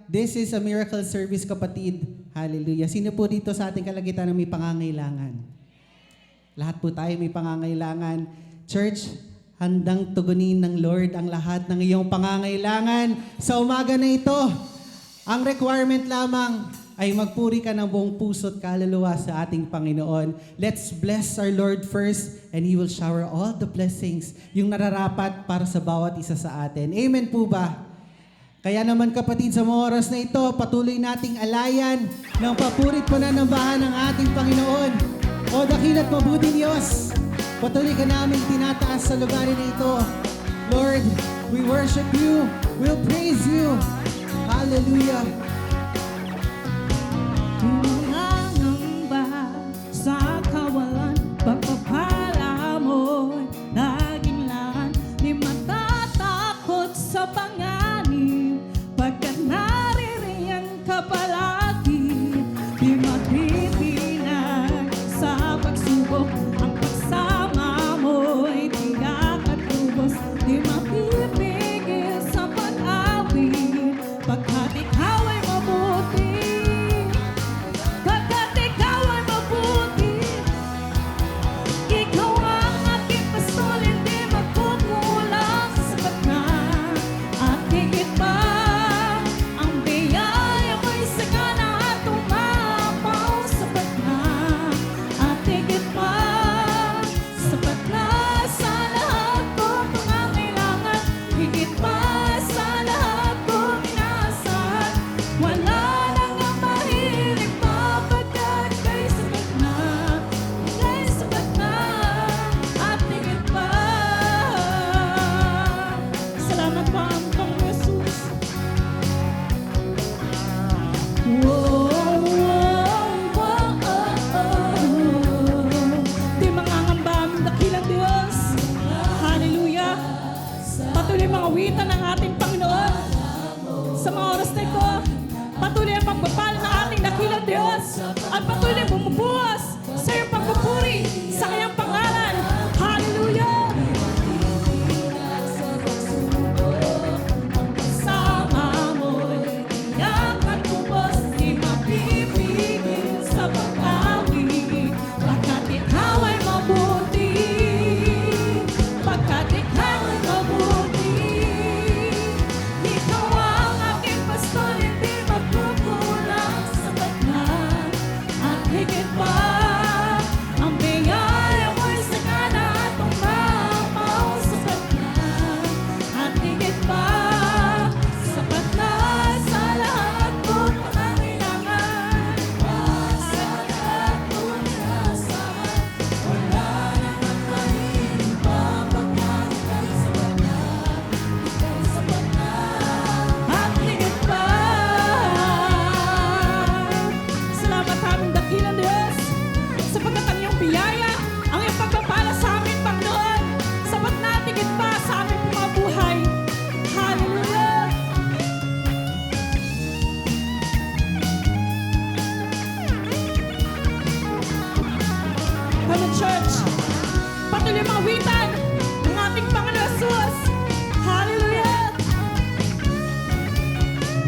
this is a miracle service, kapatid. Hallelujah. Sino po dito sa ating kalagitan na may pangangailangan? Lahat po tayo may pangangailangan. Church, handang tugunin ng Lord ang lahat ng iyong pangangailangan sa umaga na ito. Ang requirement lamang ay magpuri ka ng buong puso at kaluluwa sa ating Panginoon. Let's bless our Lord first and He will shower all the blessings, yung nararapat para sa bawat isa sa atin. Amen po ba? Kaya naman kapatid, sa mga oras na ito, patuloy nating alayan ng papurit pananambahan ng ating Panginoon. O dakila't mabuting Diyos, patuloy ka namin tinataas sa lugar na ito. Lord, we worship You, we'll praise You. Hallelujah. Nangangamba sa kawalan, pagpapala mo'y naging lahat. Di matatakot sa panganib, pagkat naririyan ka palagi. Di matitinag sa pagsubok, ang pagsama mo'y tiyak at lubos. Di mapipigil sa pag-awit, pagkat ikaw ay mabuti. Pagkat ikaw ay mabuti, ikaw ang aking pastol, hindi magkukulang. Sapat na at higit pa, ang biyaya mo'y sagana at umapaw. Sapat na at higit pa, sapat na sa lahat kong pangangailangan, higit pa sa lahat kong inaasahan. Wala nang ang mahilig pa, pagkat kay sapat na at higit pa. Salamat po ang Panginoon Jesus. Di mangangamba aming dakilang Diyos. Hallelujah. Patuloy mga awitan ng ating Panginoon. Sa mga oras na ito, patuloy ang pagpapala ng ating dakilang Diyos at patuloy ang bumubuhos sa iyong pagpupuri sa kanyang pangalan. Hallelujah! Sama mo'y tiyak at lubos, di mapipigil sa pag-awit, pagkat ikaw ay mabuti. Pagkat ikaw ay mabuti, ikaw ang aking pastol, hindi magkukulang. Sapat na at higit pa, ang biyaya mo'y sagana at umapaw. Sapat na at higit pa, sapat na sa lahat kong pangangailangan, sa lahat kong inaasahan. Wala nang ang mahilig pa, pagkat ika'y sapat na at higit pa. Salamat aming dakilang Diyos, sapagkat ang iyong biyaya, ang iyong pagpapala sa amin, Panginoon, sapat na at higit pa sa aming mga buhay. Hallelujah! Come on, church! Patuloy mga awitan ng ating Panginoon Jesus. Hallelujah!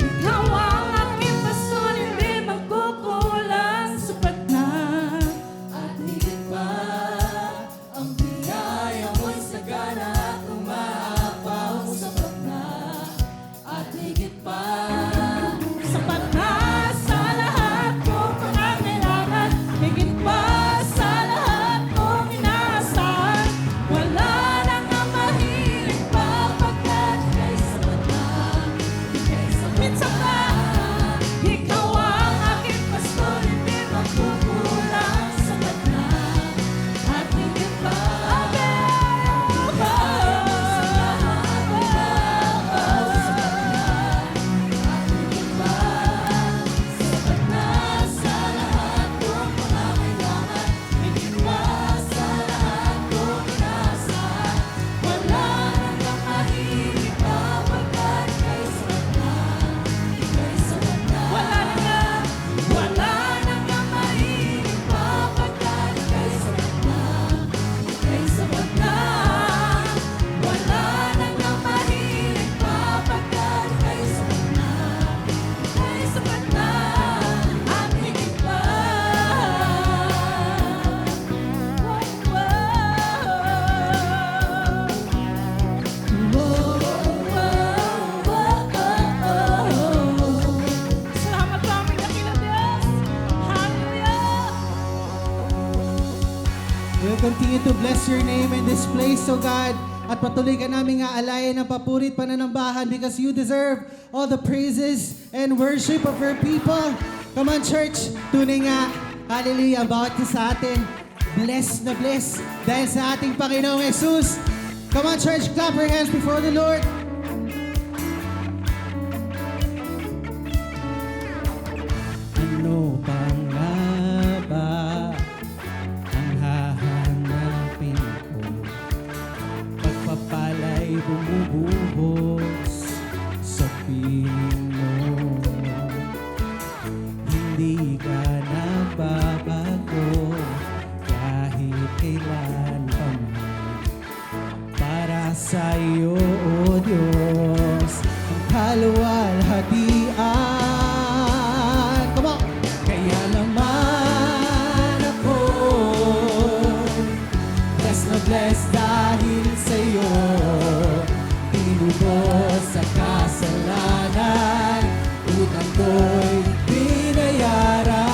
Ikaw ang aking pastol, hindi magkukulang. Sapat na at higit pa, ang biyaya mo'y sagana at umaapaw. Sapat na at higit pa, sapat na sa lahat kong pangangailangan, higit pa sa lahat kong inaasahan. Wala continue to bless your name in this place, O God. At patuloy ka namin nga alayan ng papurit pananambahan because you deserve all the praises and worship of your people. Come on, church. Tunay nga, hallelujah, bawat isa sa atin, bless na bless dahil sa ating Panginoong Jesus. Come on, church, clap your hands before the Lord. Ano pang nga ba ang hahanapin ko? Pagpapala'y bumubuhos sa piling mo. Hindi ka nagbabago kahit kailan pa man. Para sa iyo, O Diyos, ang kaluwalhatian. Come on! Kaya naman ako bless na bless dahil sa iyo. Tinubos sa kasalanan, utang ko'y binayaran.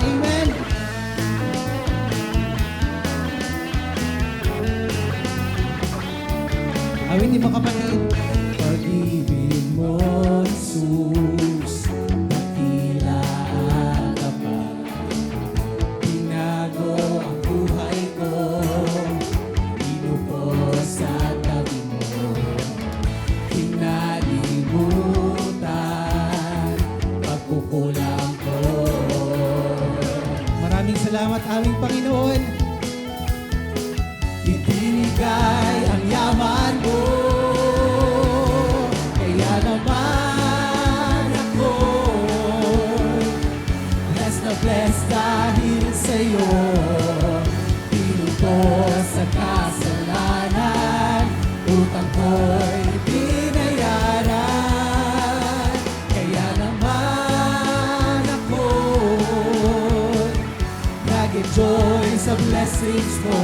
Amen! Awitin mo kapatid. Pag-ibig mo, Jesus, dakila at tapat. Binago ang buhay ko, inubos sa tabi mo. Kinalimutan pagkukulang ko. Maraming salamat aming Panginoon. Itinigay ang yaman mo. Kaya naman ako bless na bless dahil sa'yo. Pinubos sa kasalanan, utang ko'y binayaran. Kaya naman ako nag-enjoy sa blessings mo.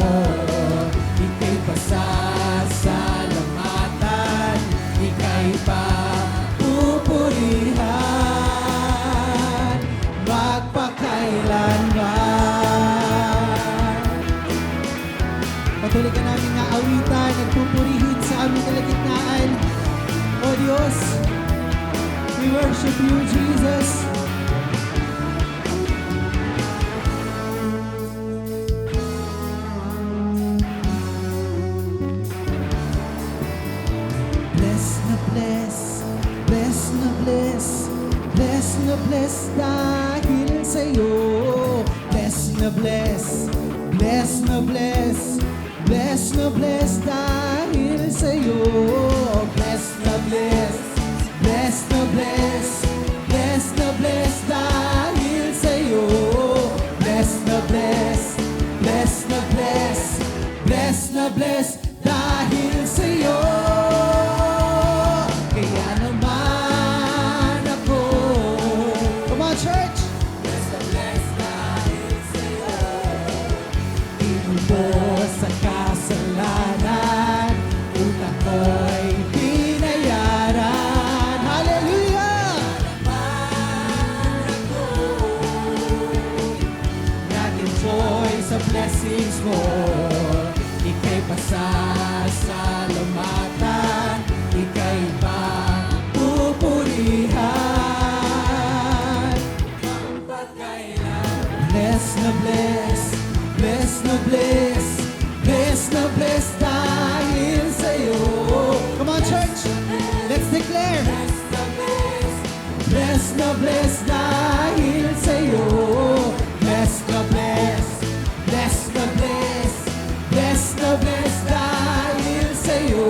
Ika'y pasasalamatan, ika'y papupurihan, magpakailanman. Patuloy ka namin nga awitan, nagpupurihin sa aming kalagitnaan. O Diyos, we worship you, Jesus. Bless na bless, bless na bless, bless na bless dahil sa'yo. Bless na bless, bless na bless, bless na bless dahil sa'yo. Bless na bless, bless na bless, bless na bless dahil sa'yo. Bless na bless, bless na bless, bless na bless dahil sa'yo. Kaya naman ako, come on church, bless na bless dahil sa'yo. Inubos sa kasalanan, utang ko'y binayaran. Hallelujah! Nag-enjoy sa blessings mo. Ika'y pasasalamatan, ika'y papupurihan, bless na bless, bless na bless, bless na bless dahil sa'yo. Come on church, let's declare. Bless na bless dahil sa'yo. Bless na bless, bless na bless, bless na bless dahil sa'yo.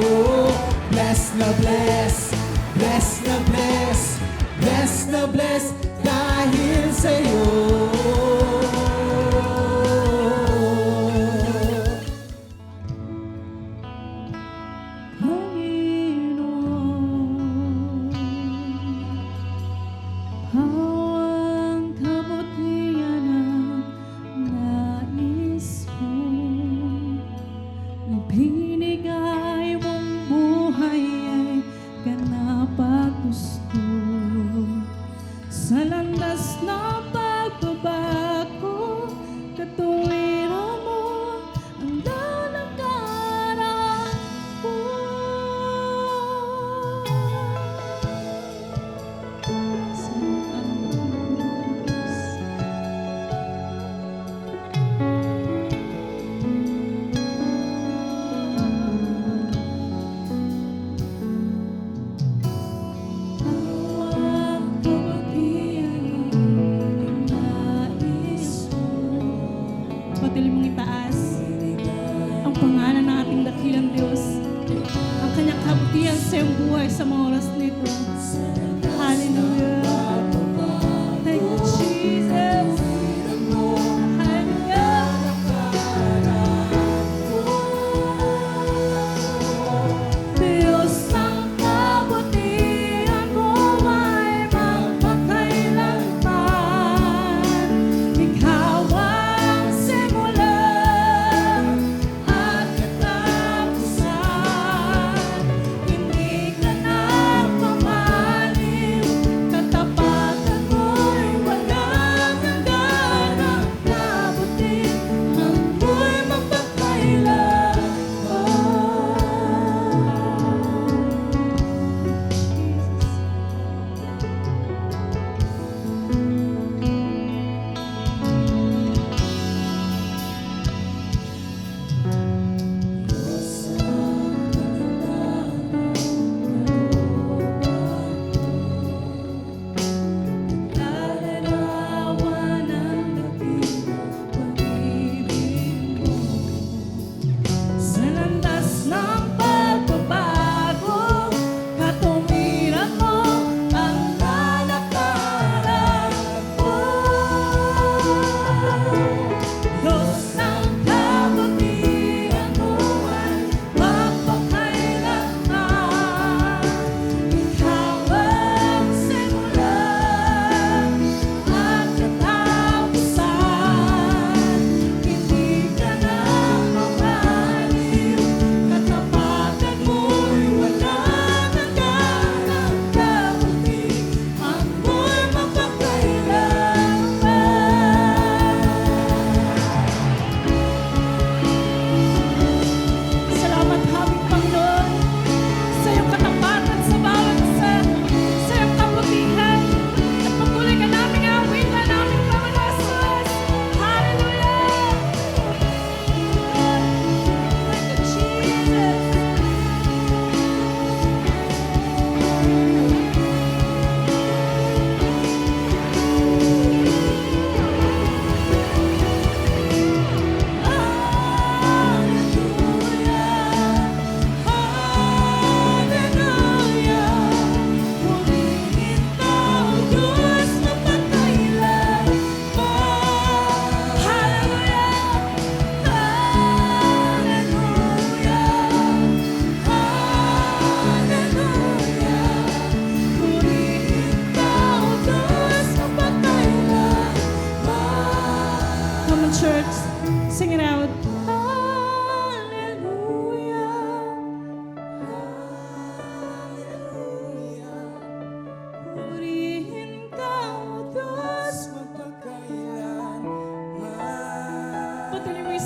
Bless na bless, bless na bless, bless na bless dahil sa'yo. Panginoon, hawang kabutihan ang nais mo. Ibinigay mong buhay ay ganap at gusto. Sa landas na pag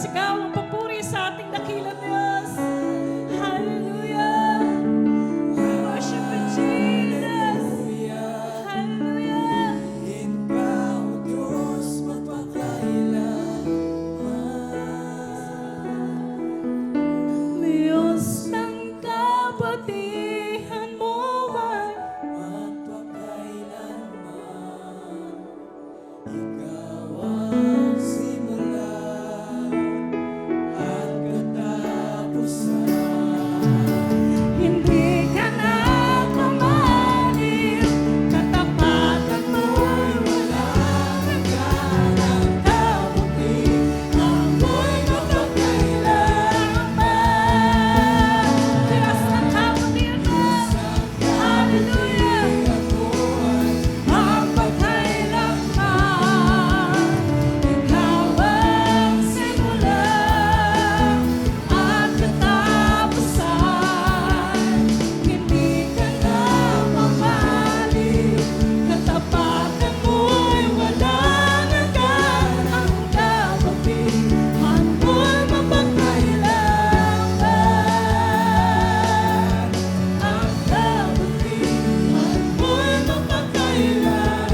sigaw ang papuri sa ating dakilang Diyos. Hallelujah! We worship you, Jesus! Hallelujah! Ikaw, Diyos, magpakailanman. Diyos ng kabutihan mo ay Magpakailanman. Ikaw ang simula at katapusan. hindi ka na pamalit. Katapatan mo'y walang hanggan. Kabuti ako'y mapagkailanman. Diyos ng kabutihan mo, hallelujah, mapagkailanman. Ikaw ang simula at katapusan. Hindi ka na mamalit. Katapatan mo'y walang hanggan. Ang kabutihan mo'y mapagkailanman. Ang kabutihan mo'y mapagkailanman.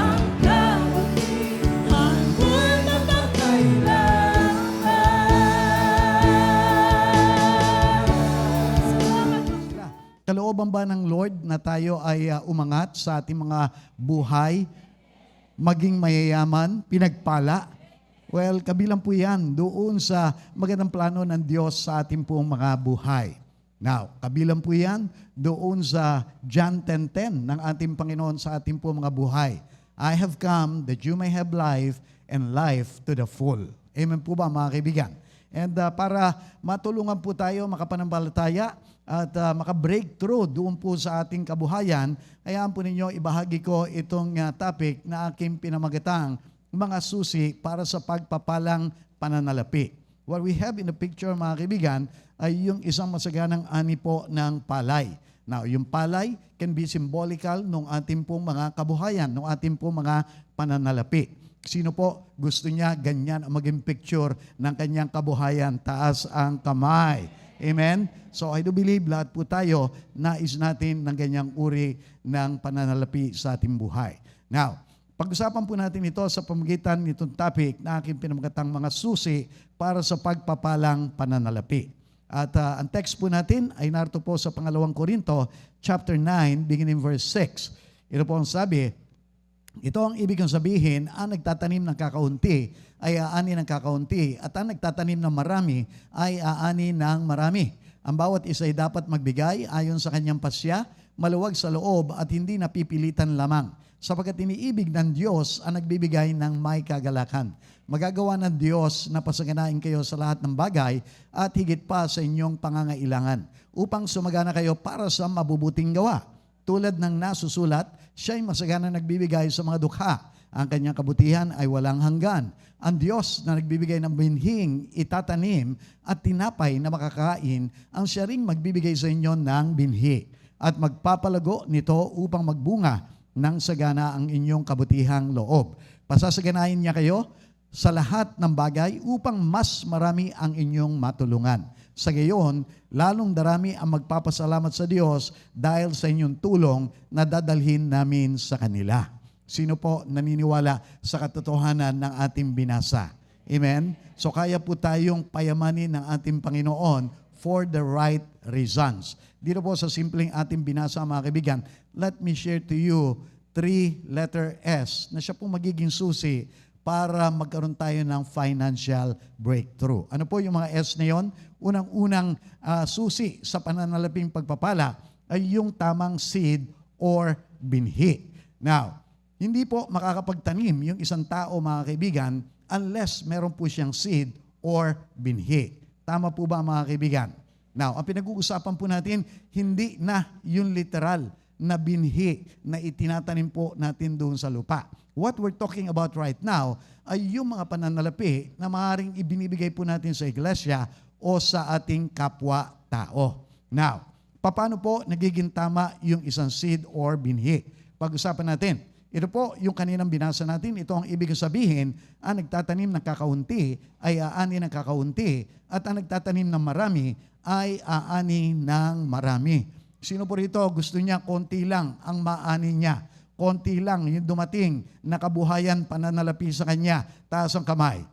Ang kabutihan mo'y mapagkailanman. Kalooban ba ng Lord na tayo ay umangat sa ating mga buhay, maging mayayaman, pinagpala? Well, kabilang po yan doon sa magandang plano ng Diyos sa ating pong mga buhay. Now, kabilang po yan doon sa John 10:10 ng ating Panginoon sa ating pong mga buhay. I have come that you may have life and life to the full. Amen po ba mga kaibigan? And para matulungan po tayo makapanambalataya at maka-breakthrough doon po sa ating kabuhayan, hayaan po ninyo ibahagi ko itong topic na aking pinamagatang mga susi para sa pagpapalang pananalapi. What we have in the picture mga kaibigan ay yung isang masaganang ani po ng palay. Now, yung palay can be symbolical ng ating pong mga kabuhayan, ng ating pong mga pananalapi. Sino po gusto niya ganyan ang maging picture ng kanyang kabuhayan? Taas ang kamay. Amen? So I do believe lahat po tayo nais natin ng ganyang uri ng pananalapi sa ating buhay. Now, pag-usapan po natin ito sa pamamagitan nitong topic na aking pinamagatang mga susi para sa pagpapalang pananalapi. At ang text po natin ay narito po sa 2 Korinto chapter 9 beginning verse 6. Ito po ang sabi, ito ang ibig kong sabihin, ang nagtatanim ng kakaunti ay aani ng kakaunti at ang nagtatanim ng marami ay aani ng marami. Ang bawat isa ay dapat magbigay ayon sa kanyang pasya, maluwag sa loob at hindi napipilitan lamang. Sapagkat iniibig ng Diyos ang nagbibigay ng may kagalakan. Magagawa ng Diyos na pasaganain kayo sa lahat ng bagay at higit pa sa inyong pangangailangan upang sumagana kayo para sa mabubuting gawa. Tulad ng nasusulat, siya'y masagana nagbibigay sa mga dukha. Ang kanyang kabutihan ay walang hanggan. Ang Diyos na nagbibigay ng binhing itatanim at tinapay na makakain, ang siya ring magbibigay sa inyo ng binhi at magpapalago nito upang magbunga ng sagana ang inyong kabutihang loob. Pasasaganahin niya kayo sa lahat ng bagay upang mas marami ang inyong matulungan. Sa gayon, lalong darami ang magpapasalamat sa Diyos dahil sa inyong tulong na dadalhin namin sa kanila. Sino po naniniwala sa katotohanan ng ating binasa? Amen? So kaya po tayong payamanin ng ating Panginoon for the right reasons. Dito po sa simpleng ating binasa mga kaibigan, let me share to you 3 letter S na siya po magiging susi para magkaroon tayo ng financial breakthrough. Ano po yung mga S na yon? Unang-unang susi sa pananalaping pagpapala ay yung tamang seed or binhi. Now, hindi po makakapagtanim yung isang tao mga kaibigan unless meron po siyang seed or binhi. Tama po ba mga kaibigan? Now, ang pinag-uusapan po natin, hindi na yung literal na binhi na itinatanim po natin doon sa lupa. What we're talking about right now ay yung mga pananalapi na maaaring ibinibigay po natin sa iglesia o sa ating kapwa-tao. Now, paano po nagiging tama yung isang seed or binhi? Pag-usapan natin, Ito po yung kaninang binasa natin. Ito ang ibig sabihin, ang nagtatanim ng kakaunti ay aani ng kakaunti at ang nagtatanim ng marami ay aani ng marami. Sino po rito gusto niya konti lang ang maani niya? Konti lang yung dumating na kabuhayan pananalapi sa kanya. Taas ang kamay.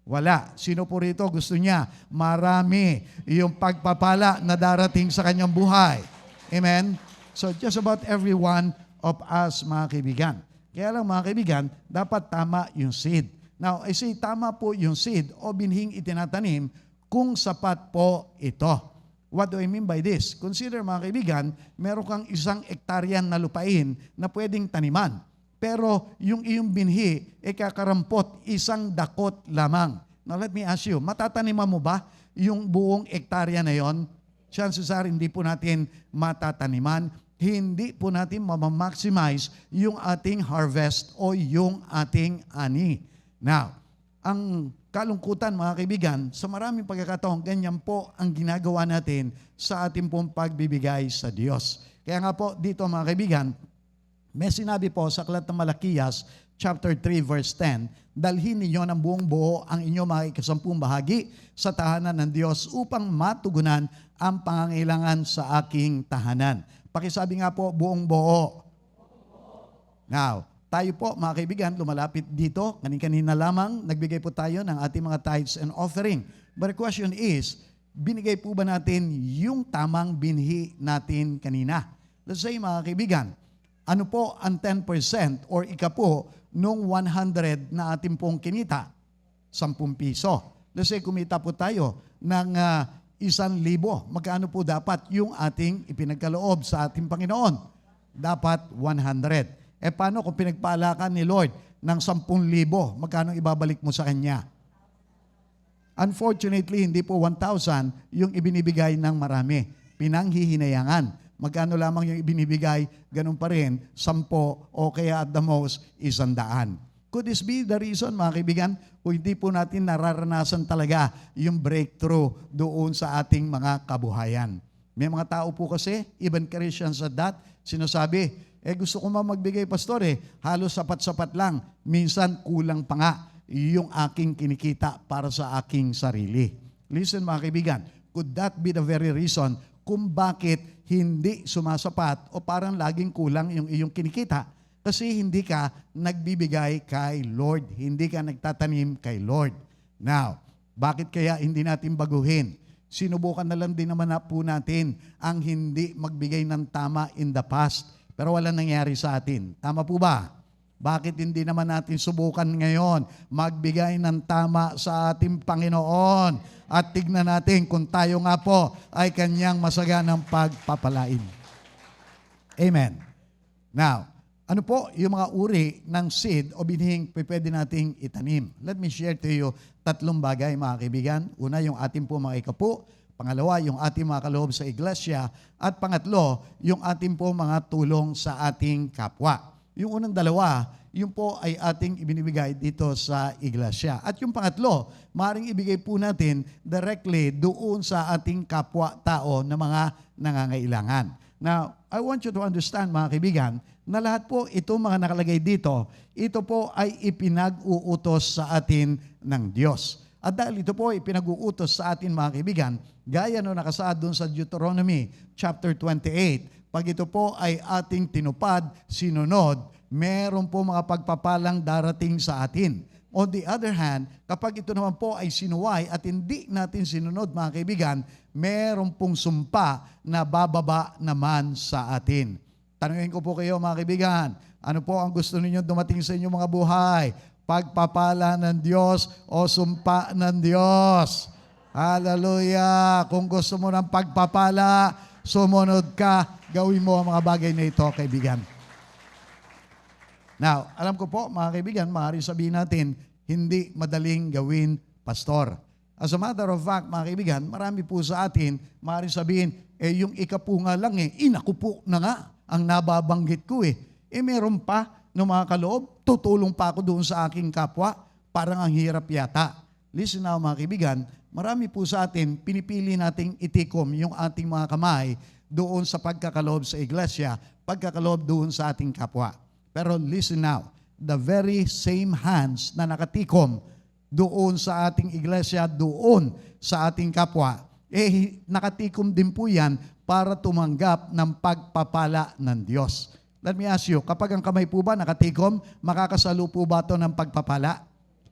Wala. Sino po rito gusto niya marami yung pagpapala na darating sa kanyang buhay? Amen? So just about every one of us, mga kaibigan. Kaya lang mga kaibigan, dapat tama yung seed. Now, I say tama po yung seed o binhing itinatanim kung sapat po ito. What do I mean by this? Consider mga kaibigan, meron kang 1 hektarya na lupain na pwedeng taniman. Pero yung iyong binhi, kakarampot 1 dakot lamang. Now let me ask you, matataniman mo ba yung buong hektarya na yon? Chances are hindi po natin matataniman. Hindi po natin mamamaximize yung ating harvest o yung ating ani. Now, ang kalungkutan mga kaibigan, sa maraming pagkakataon, ganyan po ang ginagawa natin sa ating pong pagbibigay sa Diyos. Kaya nga po dito mga kaibigan, may sinabi po sa Aklat ng Malakiyas, chapter 3, verse 10, dalhin ninyo ng buong buo ang inyong mga ikasampung bahagi sa tahanan ng Diyos upang matugunan ang pangangailangan sa aking tahanan. Pakisabi nga po, buong buo. Now, tayo po mga kaibigan, lumalapit dito. Kanina lamang, nagbigay po tayo ng ating mga tithes and offering. But the question is, binigay po ba natin yung tamang binhi natin kanina? Let's say mga kaibigan, ano po ang 10% or ika po nung 100 na ating pong kinita? 10 piso. Let's say kumita po tayo ng 1,000. Magkano po dapat yung ating ipinagkaloob sa ating Panginoon? Dapat 100. Paano kung pinagpala ka ni Lord ng 10,000? Magkano ibabalik mo sa Kanya? Unfortunately, hindi po 1,000 yung ibinibigay ng marami. Pinanghihinayangan. Magkano lamang yung ibinibigay, ganun pa rin, 10 o kaya at the most, 100. Could this be the reason, mga kaibigan, kung hindi po natin nararanasan talaga yung breakthrough doon sa ating mga kabuhayan? May mga tao po kasi, even Christians at that, sinasabi, gusto ko magbigay, pastor, halos sapat-sapat lang. Minsan, kulang pa nga yung aking kinikita para sa aking sarili. Listen mga kaibigan, could that be the very reason kung bakit hindi sumasapat o parang laging kulang yung iyong kinikita? Kasi hindi ka nagbibigay kay Lord. Hindi ka nagtatanim kay Lord. Now, bakit kaya hindi natin baguhin? Sinubukan na lang din naman na po natin ang hindi magbigay ng tama in the past. Pero wala nangyari sa atin. Tama po ba? Bakit hindi naman natin subukan ngayon magbigay ng tama sa ating Panginoon? At tignan natin kung tayo nga po ay Kanyang masaganang pagpapalain. Amen. Now, ano po yung mga uri ng seed o binhing pwede nating itanim? Let me share to you 3 bagay mga kaibigan. Una, yung ating po mga ikapo. Pangalawa, yung ating mga kaloob sa iglesia. At pangatlo, yung ating po mga tulong sa ating kapwa. Yung unang dalawa, yung po ay ating ibinibigay dito sa iglesia. At yung pangatlo, maaaring ibigay po natin directly doon sa ating kapwa-tao na mga nangangailangan. Now, I want you to understand mga kaibigan, na lahat po itong mga nakalagay dito, ito po ay ipinag-uutos sa atin ng Diyos. At dahil ito po ay pinag-uutos sa atin mga kaibigan, gaya no nakasaad doon sa Deuteronomy chapter 28, pag ito po ay ating tinupad, sinunod, meron po mga pagpapalang darating sa atin. On the other hand, kapag ito naman po ay sinuway at hindi natin sinunod mga kaibigan, meron pong sumpa na bababa naman sa atin. Tanungin ko po kayo mga kaibigan, ano po ang gusto ninyo dumating sa inyong mga buhay? Pagpapala ng Diyos o sumpa ng Diyos? Hallelujah! Kung gusto mo ng pagpapala, sumunod ka, gawin mo ang mga bagay na ito, kaibigan. Now, alam ko po, mga kaibigan, maaaring sabihin natin, hindi madaling gawin pastor. As a matter of fact, mga kaibigan, marami po sa atin, maaaring sabihin, yung ikapu nga lang inaku po na nga ang nababanggit ko meron pa ng mga kaloob, tutulong pa ako doon sa aking kapwa, parang ang hirap yata. Listen now mga kaibigan, marami po sa atin, pinipili nating itikom yung ating mga kamay doon sa pagkakaloob sa iglesia, pagkakaloob doon sa ating kapwa. Pero listen now, the very same hands na nakatikom doon sa ating iglesia, doon sa ating kapwa, nakatikom din po yan para tumanggap ng pagpapala ng Diyos. Let me ask you, kapag ang kamay po ba nakatikom, makakasalo po ba ito ng pagpapala?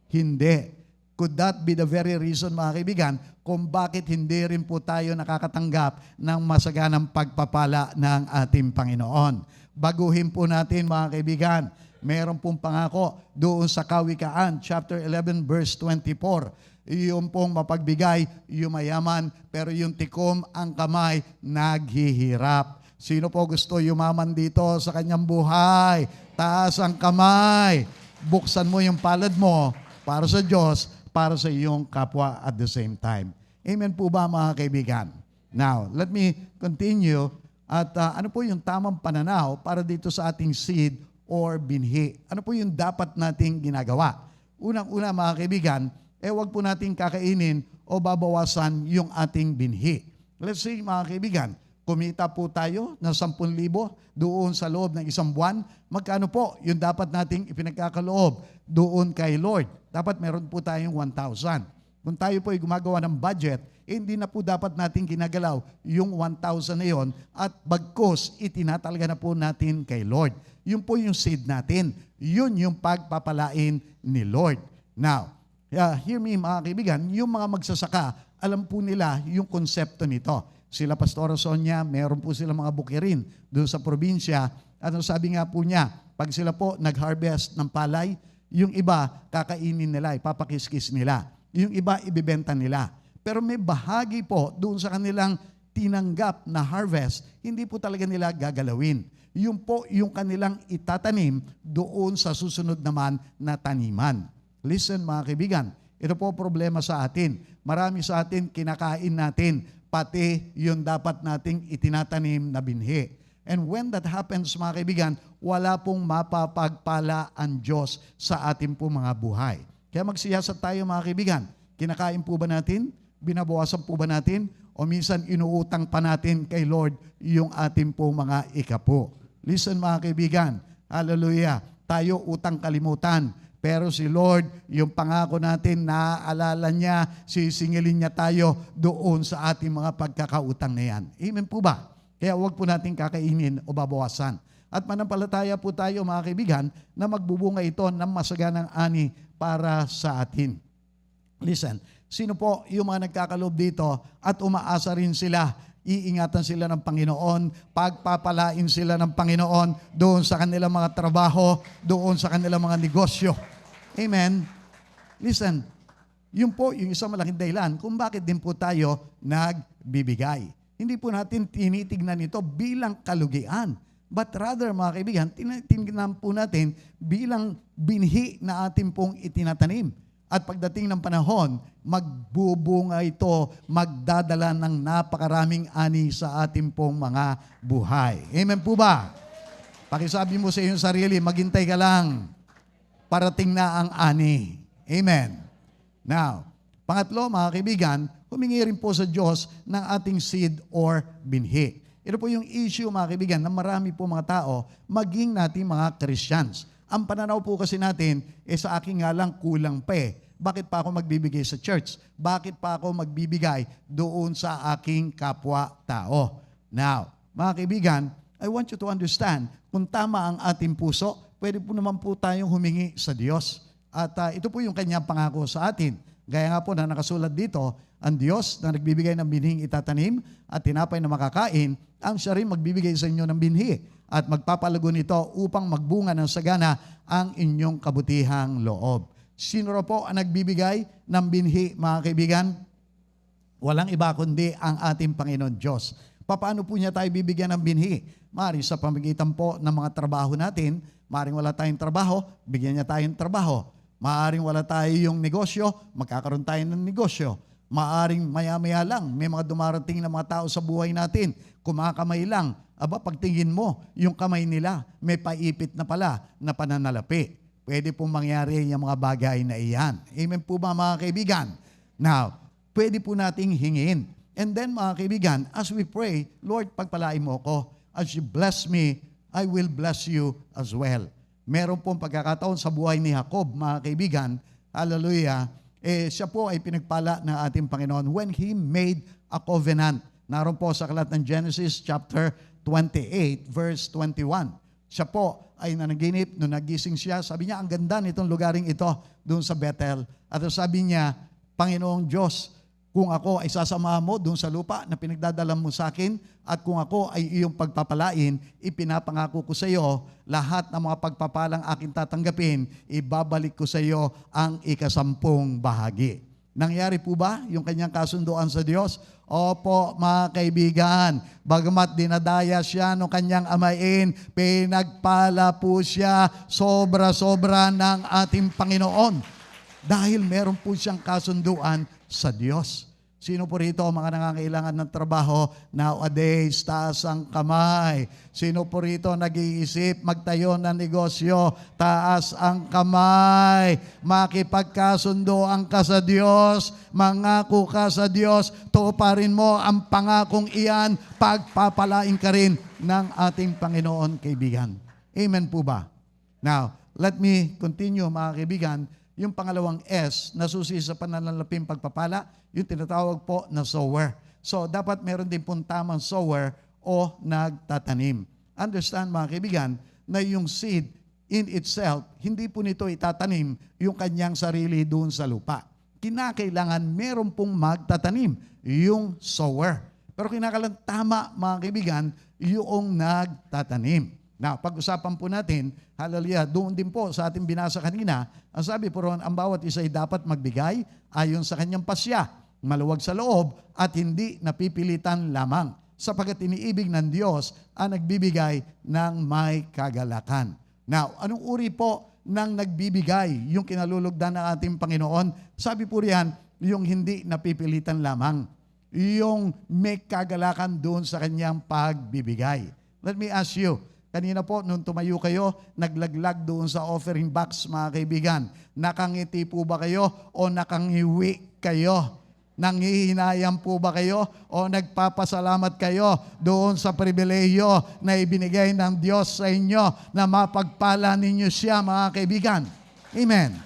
Hindi. Could that be the very reason, mga kaibigan, kung bakit hindi rin po tayo nakakatanggap ng masaganang pagpapala ng ating Panginoon? Baguhin po natin, mga kaibigan, meron pong pangako doon sa Kawikaan, chapter 11, verse 24. Yung pong mapagbigay, yumayaman, pero yung tikom ang kamay, naghihirap. Sino po gusto yumaman dito sa kanyang buhay? Taas ang kamay. Buksan mo yung palad mo para sa Diyos, para sa iyong kapwa at the same time. Amen po ba, mga kaibigan? Now, let me continue. At ano po yung tamang pananaw para dito sa ating seed or binhi? Ano po yung dapat nating ginagawa? Unang-una, mga kaibigan, huwag po nating kakainin o babawasan yung ating binhi. Let's say, mga kaibigan, kumita po tayo ng 10,000 doon sa loob ng isang buwan. Magkano po yung dapat nating ipinagkakaloob doon kay Lord? Dapat meron po tayong 1,000. Kung tayo po ay gumagawa ng budget, hindi na po dapat natin ginagalaw yung 1,000 na yon at bagkos itinatalaga na po natin kay Lord. Yun po yung seed natin. Yun yung pagpapalain ni Lord. Now, hear me, mga kaibigan, yung mga magsasaka, alam po nila yung konsepto nito. Sila Pastora Sonia, meron po sila mga bukirin doon sa probinsya. Ano sabi nga po niya, pag sila po nag-harvest ng palay, yung iba kakainin nila, ipapakiskis nila. Yung iba ibibenta nila. Pero may bahagi po doon sa kanilang tinanggap na harvest, hindi po talaga nila gagalawin. Yung po yung kanilang itatanim doon sa susunod naman na taniman. Listen, mga kaibigan, ito po problema sa atin. Marami sa atin kinakain natin, pati yung dapat nating itinatanim na binhi. And when that happens, mga kaibigan, wala pong mapapagpala ang Diyos sa ating po mga buhay. Kaya magsiyasat tayo, mga kaibigan. Kinakain po ba natin? Binabawasan po ba natin? O minsan inuutang pa natin kay Lord yung ating po mga ikapo. Listen, mga kaibigan. Hallelujah. Tayo utang kalimutan. Pero si Lord, yung pangako natin, naaalala niya, sisingilin niya tayo doon sa ating mga pagkakautang na yan. Amen po ba? Kaya huwag po natin kakainin o babawasan. At manampalataya po tayo, mga kaibigan, na magbubunga ito ng masaganang ani para sa atin. Listen, sino po yung mga nagkakalob dito at umaasa rin sila, iingatan sila ng Panginoon, pagpapalain sila ng Panginoon doon sa kanilang mga trabaho, doon sa kanilang mga negosyo. Amen? Listen, yun po yung isang malaking dahilan kung bakit din po tayo nagbibigay. Hindi po natin tinitignan ito bilang kalugian. But rather, mga kaibigan, tinitignan po natin bilang binhi na ating pong itinatanim. At pagdating ng panahon, magbubunga ito, magdadala ng napakaraming ani sa ating pong mga buhay. Amen po ba? Pakisabi mo sa iyong sarili, maghintay ka lang. Parating na ang ani. Amen. Now, pangatlo, mga kaibigan, humingi rin po sa Diyos ng ating seed or binhi. Ito po yung issue, mga kaibigan, na marami po mga tao, maging nating mga Christians. Ang pananaw po kasi natin, sa akin nga lang kulang pa eh. Bakit pa ako magbibigay sa church? Bakit pa ako magbibigay doon sa aking kapwa-tao? Now, mga kaibigan, I want you to understand, kung tama ang ating puso, pwede po naman po tayong humingi sa Diyos. At ito po yung kanyang pangako sa atin. Gaya nga po na nakasulat dito, ang Diyos na nagbibigay ng binhing itatanim at tinapay na makakain, ang siya rin magbibigay sa inyo ng binhi at magpapalago nito upang magbunga ng sagana ang inyong kabutihang loob. Sino po ang nagbibigay ng binhi, mga kaibigan? Walang iba kundi ang ating Panginoon Diyos. Paano po niya tayo bibigyan ng binhi? Maaaring sa pamagitan po ng mga trabaho natin, maaaring wala tayong trabaho, bigyan niya tayong trabaho. Maaaring wala tayong negosyo, magkakaroon tayo ng negosyo. Maaaring maya-maya lang, may mga dumarating na mga tao sa buhay natin, kumakamay lang. Aba, pagtingin mo, yung kamay nila, may paipit na pala na pananalapi. Pwede pong mangyari yung mga bagay na iyan. Amen po ba, mga kaibigan? Now, pwede po nating hingin. And then, mga kaibigan, as we pray, Lord, pagpalain mo ko. As you bless me, I will bless you as well. Meron pong pagkakataon sa buhay ni Jacob, mga kaibigan, hallelujah, siya po ay pinagpala ng ating Panginoon when He made a covenant. Naroon po sa aklat ng Genesis chapter 28, verse 21. Siya po ay nanaginip, nung nagising siya, sabi niya, ang ganda nitong lugaring ito doon sa Bethel. At sabi niya, Panginoong Diyos, kung ako ay sasamahan mo doon sa lupa na pinagdadala mo sa akin, at kung ako ay iyong pagpapalain, ipinapangako ko sa iyo, lahat ng mga pagpapalang aking tatanggapin, ibabalik ko sa iyo ang 10 bahagi. Nangyari po ba yung kanyang kasunduan sa Diyos? Opo, mga kaibigan. Bagamat dinadaya siya ng kanyang amain, pinagpala po siya sobra-sobra ng ating Panginoon. Dahil meron po siyang kasunduan sa Diyos. Sino po rito mga nangangailangan ng trabaho? Nowadays, taas ang kamay. Sino po rito nag-iisip magtayo ng negosyo? Taas ang kamay. Makipagkasundoan ka sa Diyos, mangako ka sa Diyos, tuparin mo ang pangakong iyan, pagpapalain ka rin ng ating Panginoon, kaibigan. Amen po ba? Now, let me continue mga kaibigan. Yung pangalawang S na susi sa pananalaping pagpapala, yung tinatawag po na sower. So, dapat meron din pong tamang sower o nagtatanim. Understand mga kaibigan, na yung seed in itself, hindi po nito itatanim yung kanyang sarili doon sa lupa. Kinakailangan meron pong magtatanim, yung sower. Pero kinakailangan tama mga kaibigan, yung nagtatanim. Now, pag-usapan po natin, hallelujah, doon din po sa ating binasa kanina, ang sabi po ron, ang bawat isa ay dapat magbigay ayon sa kanyang pasya, maluwag sa loob at hindi napipilitan lamang, sapagkat iniibig ng Diyos ang nagbibigay ng may kagalakan. Now, anong uri po ng nagbibigay, yung kinalulugdan ng ating Panginoon? Sabi po riyan, yung hindi napipilitan lamang, yung may kagalakan doon sa kanyang pagbibigay. Let me ask you, kanina po, nung tumayo kayo, naglaglag doon sa offering box, mga kaibigan. Nakangiti po ba kayo o nakangiwi kayo? Nanghihinayang po ba kayo o nagpapasalamat kayo doon sa pribilehiyo na ibinigay ng Diyos sa inyo na mapagpala ninyo siya, mga kaibigan? Amen.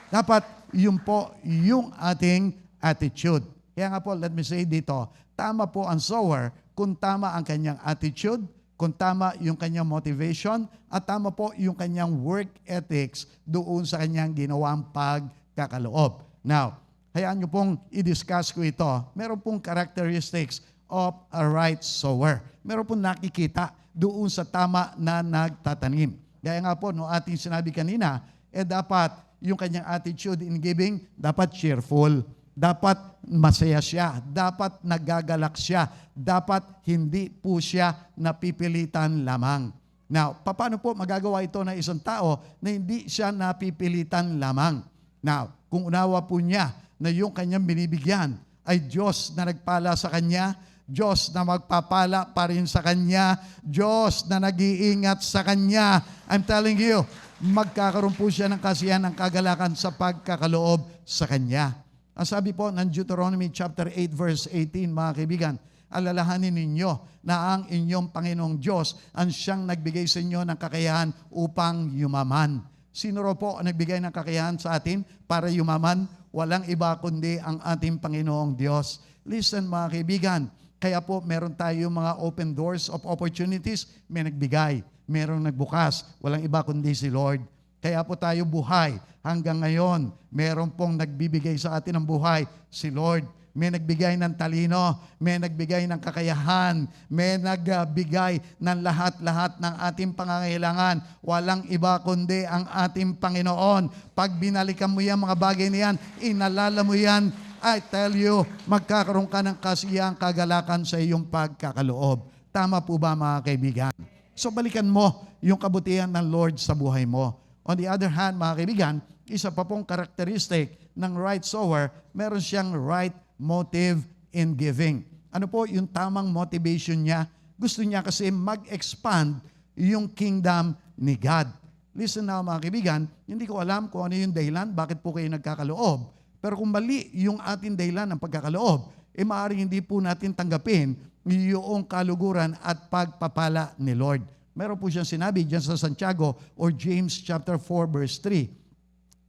Dapat yun po yung ating attitude. Kaya nga po, let me say dito, tama po ang sower kung tama ang kanyang attitude, kung tama yung kanyang motivation, at tama po yung kanyang work ethics doon sa kanyang ginawang pagkakaloob. Now, hayaan nyo pong i-discuss ko ito. Meron pong characteristics of a right sower. Meron pong nakikita doon sa tama na nagtatanim. Gaya nga po, no, ating sinabi kanina, dapat yung kanyang attitude in giving, dapat cheerful. Dapat masaya siya, dapat nagagalak siya, dapat hindi po siya napipilitan lamang. Now, paano po magagawa ito ng isang tao na hindi siya napipilitan lamang? Now, kung unawa po niya na yung kanyang binibigyan ay Diyos na nagpala sa kanya, Diyos na magpapala pa rin sa kanya, Diyos na nag-iingat sa kanya, I'm telling you, magkakaroon po siya ng kasiyahan ng kagalakan sa pagkakaloob sa kanya. Ang sabi po ng Deuteronomy chapter 8 verse 18, mga kaibigan, alalahanin ninyo na ang inyong Panginoong Diyos ang siyang nagbigay sa inyo ng kakayahan upang yumaman. Sino raw po ang nagbigay ng kakayahan sa atin para yumaman? Walang iba kundi ang ating Panginoong Diyos. Listen mga kaibigan, kaya po meron tayo mga open doors of opportunities, may nagbigay, merong nagbukas, walang iba kundi si Lord. Kaya po tayo buhay hanggang ngayon. Meron pong nagbibigay sa atin ng buhay, si Lord. May nagbigay ng talino, may nagbigay ng kakayahan, may nagbigay ng lahat-lahat ng ating pangangailangan. Walang iba kundi ang ating Panginoon. Pag binalikan mo yan, mga bagay na yan, inalala mo yan, I tell you, magkakaroon ka ng kasiyang kagalakan sa iyong pagkakaloob. Tama po ba mga kaibigan? So balikan mo yung kabutihan ng Lord sa buhay mo. On the other hand, mga kaibigan, isa pa pong karakteristik ng right sower, meron siyang right motive in giving. Ano po yung tamang motivation niya? Gusto niya kasi mag-expand yung kingdom ni God. Listen now mga kaibigan, hindi ko alam kung ano yung dahilan, bakit po kayo nagkakaloob. Pero kung mali yung ating dahilan ng pagkakaloob, maaaring hindi po natin tanggapin yung kaluguran at pagpapala ni Lord. Meron po siyang sinabi dyan sa Santiago or James chapter 4 verse 3.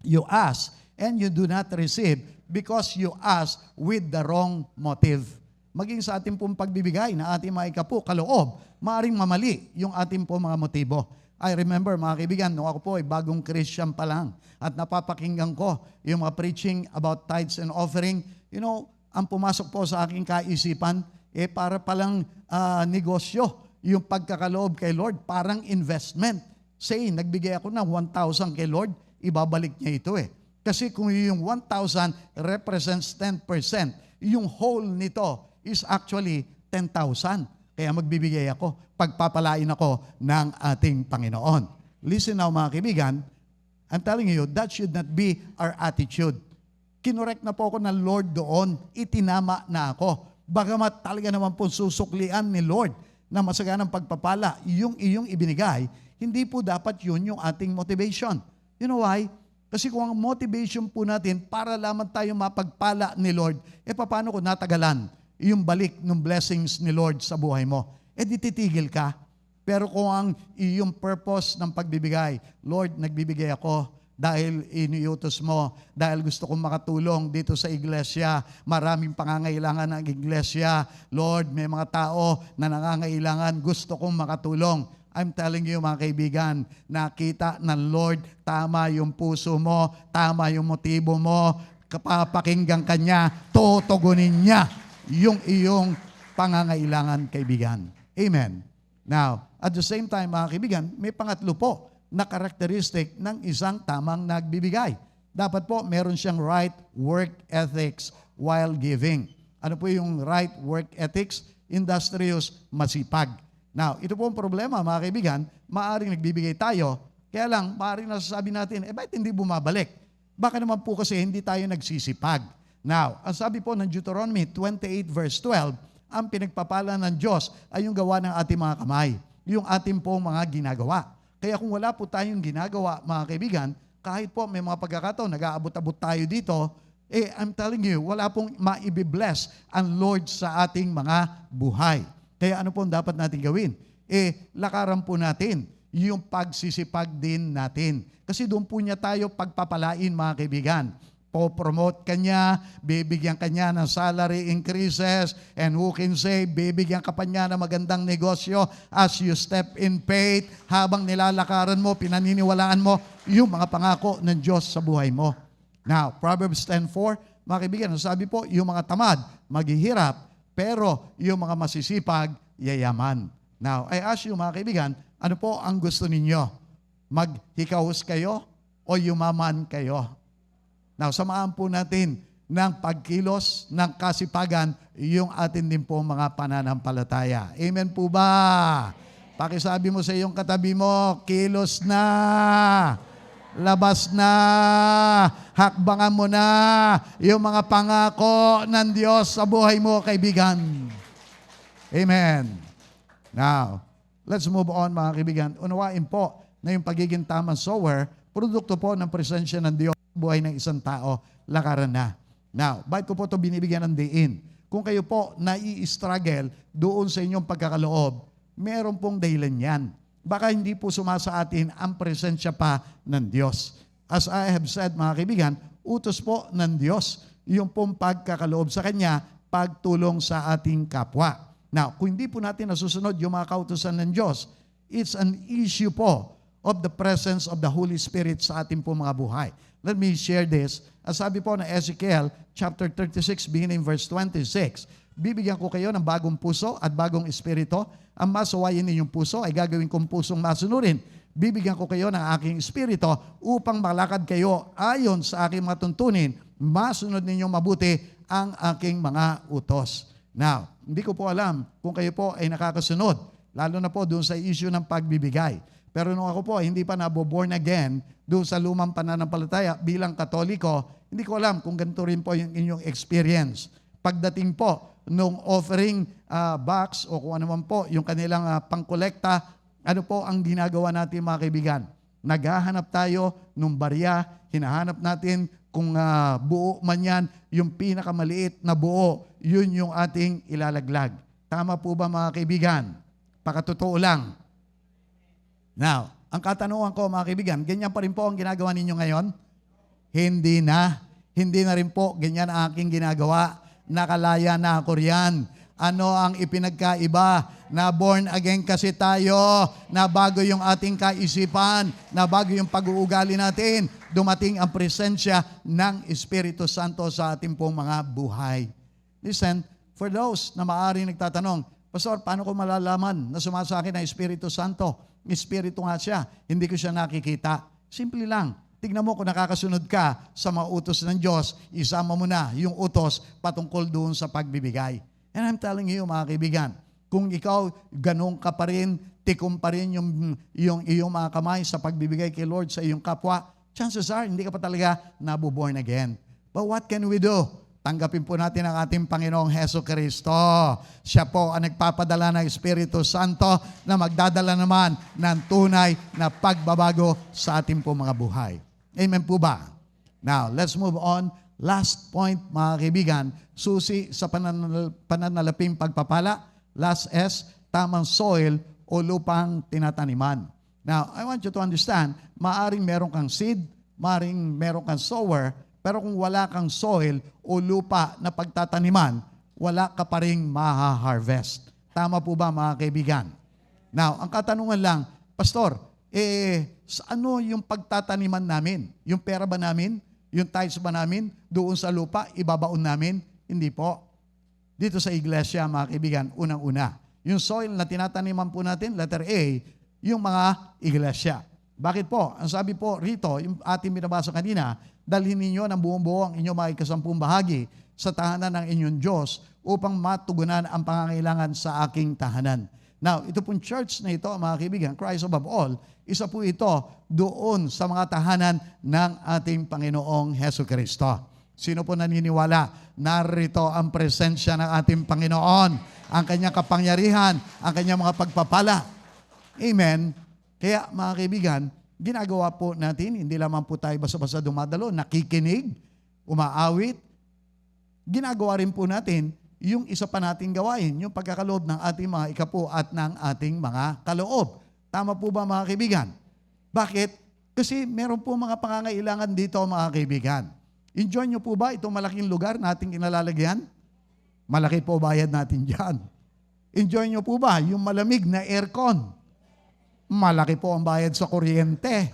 You ask and you do not receive because you ask with the wrong motive. Maging sa ating pong pagbibigay na ating mga ikapo, kaloob, maaring mamali yung ating pong mga motibo. I remember mga kaibigan, nung ako po ay bagong Christian pa lang at napapakinggan ko yung mga preaching about tithes and offering, ang pumasok po sa aking kaisipan, para palang negosyo, yung pagkakaloob kay Lord, parang investment. Say, nagbigay ako ng 1,000 kay Lord, ibabalik niya ito Kasi kung yung 1,000 represents 10%, yung whole nito is actually 10,000. Kaya magbibigay ako, pagpapalain ako ng ating Panginoon. Listen now mga kaibigan, I'm telling you, that should not be our attitude. Kinorek na po ako ng Lord doon, itinama na ako. Bagamat talaga naman po susuklian ni Lord na masaganang pagpapala, yung iyong ibinigay, hindi po dapat yun yung ating motivation. You know why? Kasi kung ang motivation po natin para lamang tayo mapagpala ni Lord, paano kung natagalan yung balik ng blessings ni Lord sa buhay mo? Di titigil ka. Pero kung ang iyong purpose ng pagbibigay, Lord, nagbibigay ako dahil iniutos mo, dahil gusto kong makatulong dito sa iglesia, maraming pangangailangan ng iglesia. Lord, may mga tao na nangangailangan, gusto kong makatulong. I'm telling you mga kaibigan, nakita ng Lord, tama yung puso mo, tama yung motibo mo, kapapakinggan ka niya, tutugunin niya yung iyong pangangailangan, kaibigan. Amen. Now, at the same time, mga kaibigan, may pangatlo po na karakteristik ng isang tamang nagbibigay. Dapat po meron siyang right work ethics while giving. Ano po yung right work ethics? Industrious, masipag. Now, ito po ang problema, mga kaibigan, maaaring nagbibigay tayo, kaya lang, maaaring nasasabi natin, bakit hindi bumabalik? Baka naman po kasi hindi tayo nagsisipag. Now, ang sabi po ng Deuteronomy 28 verse 12, ang pinagpapala ng Diyos ay yung gawa ng ating mga kamay, yung ating pong mga ginagawa. Kaya kung wala po tayong ginagawa, mga kaibigan, kahit po may mga pagkakataon, nag-aabot-abot tayo dito, I'm telling you, wala pong maibibless ang Lord sa ating mga buhay. Kaya ano po dapat natin gawin? Lakaran po natin yung pagsisipag din natin. Kasi doon po niya tayo pagpapalain, mga kaibigan. Po-promote ka niya, bibigyan ka niya ng salary increases, and who can say, bibigyan ka pa niya ng magandang negosyo as you step in faith, habang nilalakaran mo, pinaniniwalaan mo yung mga pangako ng Diyos sa buhay mo. Now, Proverbs 10:4, mga kaibigan, sabi po, yung mga tamad, maghihirap, pero yung mga masisipag, yayaman. Now, I ask you, mga kaibigan, ano po ang gusto ninyo? Maghikahos kayo o yumaman kayo? Now, samahan po natin ng pagkilos ng kasipagan yung atin din po mga pananampalataya. Amen po ba? Pakisabi mo sa iyong katabi mo, kilos na, labas na, hakbangan mo na yung mga pangako ng Diyos sa buhay mo, kaibigan. Amen. Now, let's move on, mga kaibigan. Unawain po na yung pagiging tamang sower, produkto po ng presensya ng Diyos sa buhay ng isang tao, lakaran na. Now, bakit ko po ito binibigyan ng diin? Kung kayo po nai-struggle doon sa inyong pagkakaloob, meron pong dahilan yan. Baka hindi po sumasa atin ang presensya pa ng Diyos. As I have said, mga kaibigan, utos po ng Diyos yung pong pagkakaloob sa Kanya, pagtulong sa ating kapwa. Now, kung hindi po natin nasusunod yung mga kautusan ng Diyos, it's an issue po of the presence of the Holy Spirit sa ating po mga buhay. Let me share this. As sabi po na Ezekiel, chapter 36, beginning verse 26, bibigyan ko kayo ng bagong puso at bagong espiritu. Ang masuwayin ninyong puso ay gagawin kong pusong masunurin. Bibigyan ko kayo ng aking espiritu upang malakad kayo ayon sa aking mga tuntunin. Masunod ninyong mabuti ang aking mga utos. Now, hindi ko po alam kung kayo po ay nakakasunod, lalo na po doon sa issue ng pagbibigay. Pero nung ako po hindi pa nabo-born again doon sa lumang pananampalataya bilang Katoliko, hindi ko alam kung ganito rin po yung inyong experience. Pagdating po nung offering box o kung ano man po yung kanilang pangkolekta, ano po ang ginagawa natin, mga kaibigan? Naghahanap tayo nung barya, hinahanap natin kung buo man yan, yung pinakamaliit na buo, yun yung ating ilalaglag. Tama po ba, mga kaibigan? Pakatotoo lang. Now, ang katanungan ko mga kaibigan, ganyan pa rin po ang ginagawa ninyo ngayon? Hindi na. Hindi na rin po ganyan ang aking ginagawa. Nakalaya na ako riyan. Ano ang ipinagkaiba? Na born again kasi tayo, na bago yung ating kaisipan, na bago yung pag-uugali natin, dumating ang presensya ng Espiritu Santo sa ating pong mga buhay. Listen, for those na maaaring nagtatanong, Pastor, paano ko malalaman na sumasakin ang Espiritu Santo? Espiritu nga siya, hindi ko siya nakikita. Simple lang. Tignan mo kung nakakasunod ka sa mga utos ng Diyos, isama mo na yung utos patungkol doon sa pagbibigay. And I'm telling you mga kaibigan, kung ikaw ganun ka pa rin, tikom pa rin yung iyong mga kamay sa pagbibigay kay Lord sa iyong kapwa, chances are hindi ka pa talaga nabuborn again. But what can we do? Tanggapin po natin ang ating Panginoong Heso Kristo. Siya po ang nagpapadala ng Espiritu Santo na magdadala naman ng tunay na pagbabago sa ating po mga buhay. Amen po ba? Now, let's move on. Last point, mga kaibigan, susi sa pananalaping pagpapala. Last S, tamang soil o lupang tinataniman. Now, I want you to understand, maaring meron kang seed, maaring meron kang sower, pero kung wala kang soil o lupa na pagtataniman, wala ka pa ring maha-harvest. Tama po ba mga kaibigan? Now, ang katanungan lang, Pastor, ano yung pagtataniman namin? Yung pera ba namin? Yung tithes ba namin? Doon sa lupa, ibabaon namin? Hindi po. Dito sa iglesia, mga kaibigan, unang-una. Yung soil na tinataniman po natin, letter A, yung mga iglesia. Bakit po? Ang sabi po rito, yung ating binabasa kanina, dalhin ninyo ng buong-buo ang inyong mga ikasampung bahagi sa tahanan ng inyong Diyos upang matugunan ang pangangailangan sa aking tahanan. Now, ito pong church na ito, mga kaibigan, Christ above all, isa po ito doon sa mga tahanan ng ating Panginoong Heso Kristo. Sino po naniniwala? Narito ang presensya ng ating Panginoon, ang kanyang kapangyarihan, ang kanyang mga pagpapala. Amen. Kaya mga kaibigan, ginagawa po natin, hindi lamang po tayo basta-basta dumadalo, nakikinig, umaawit. Ginagawa rin po natin yung isa pa nating gawain, yung pagkakaloob ng ating mga ikapo at ng ating mga kaloob. Tama po ba mga kaibigan? Bakit? Kasi meron po mga pangangailangan dito mga kaibigan. Enjoy nyo po ba itong malaking lugar na ating kinalalagyan? Malaki po bayad natin dyan. Enjoy nyo po ba yung malamig na aircon? Malaki po ang bayad sa kuryente.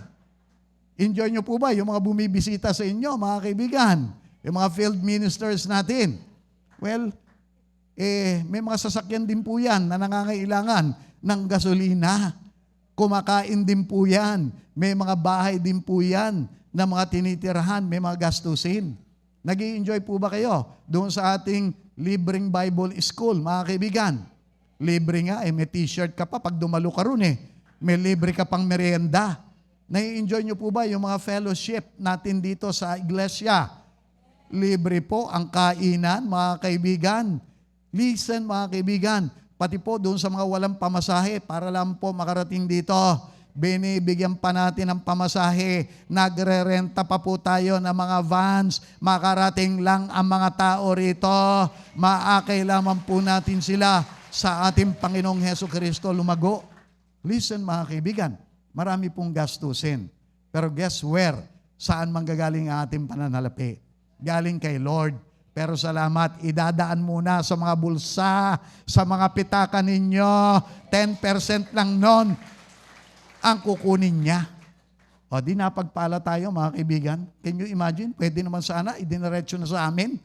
Enjoy nyo po ba yung mga bumibisita sa inyo, mga kaibigan? Yung mga field ministers natin? Well, may mga sasakyan din po yan na nangangailangan ng gasolina. Kumakain din po yan. May mga bahay din po yan na mga tinitirahan, may mga gastusin. Nag-i-enjoy po ba kayo doon sa ating libreng Bible School, mga kaibigan? Libre nga, may t-shirt ka pa pag dumalo ka ron May libre ka pang merienda. Nai-enjoy nyo po ba yung mga fellowship natin dito sa iglesia? Libre po ang kainan, mga kaibigan. Listen, mga kaibigan, pati po doon sa mga walang pamasahe para lang po makarating dito. Binibigyan pa natin ng pamasahe. Nagre-renta pa po tayo ng mga vans. Makarating lang ang mga tao rito. Maakay lamang po natin sila sa ating Panginoong Heso Kristo lumago. Listen mga kaibigan, marami pong gastusin. Pero guess where? Saan manggagaling ang ating pananalapi? Galing kay Lord. Pero salamat, idadaan muna sa mga bulsa, sa mga pitaka ninyo. 10% lang nun ang kukunin niya. O di napagpala tayo mga kaibigan. Can you imagine? Pwede naman sana, idiniretso na sa amin.